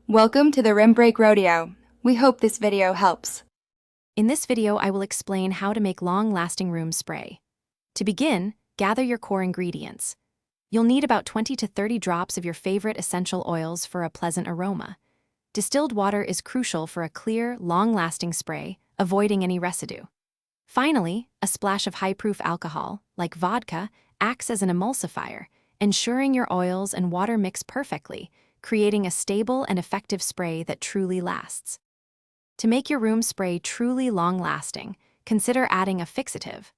Welcome to the Rim Break Rodeo. We hope this video helps. In this video, I will explain how to make long-lasting room spray. To begin, gather your core ingredients. You'll need about 20 to 30 drops of your favorite essential oils for a pleasant aroma. Distilled water is crucial for a clear, long-lasting spray, avoiding any residue. Finally, a splash of high-proof alcohol, like vodka, acts as an emulsifier, ensuring your oils and water mix perfectly, creating a stable and effective spray that truly lasts. To make your room spray truly long-lasting, consider adding a fixative.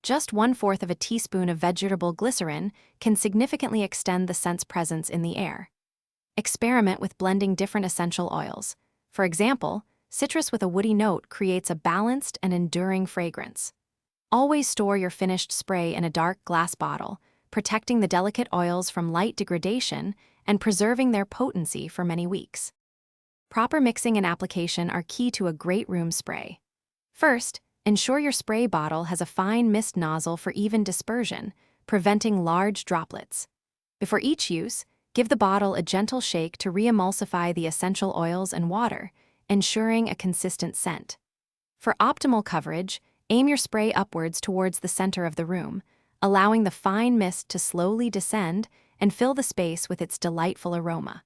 Just 1/4 of a teaspoon of vegetable glycerin can significantly extend the scent's presence in the air. Experiment with blending different essential oils. For example, citrus with a woody note creates a balanced and enduring fragrance. Always store your finished spray in a dark glass bottle, protecting the delicate oils from light degradation and preserving their potency for many weeks. Proper mixing and application are key to a great room spray. First, ensure your spray bottle has a fine mist nozzle for even dispersion, preventing large droplets. Before each use, give the bottle a gentle shake to re-emulsify the essential oils and water, ensuring a consistent scent. For optimal coverage, aim your spray upwards towards the center of the room, allowing the fine mist to slowly descend and fill the space with its delightful aroma.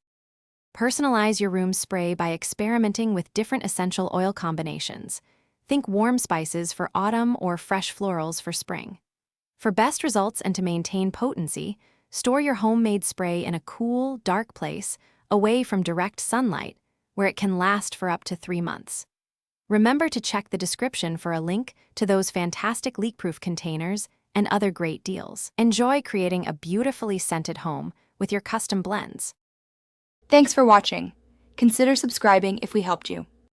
Personalize your room spray by experimenting with different essential oil combinations. Think warm spices for autumn or fresh florals for spring. For best results and to maintain potency, store your homemade spray in a cool, dark place, away from direct sunlight, where it can last for up to 3 months. Remember to check the description for a link to those fantastic leak-proof containers and other great deals. Enjoy creating a beautifully scented home with your custom blends. Thanks for watching. Consider subscribing if we helped you.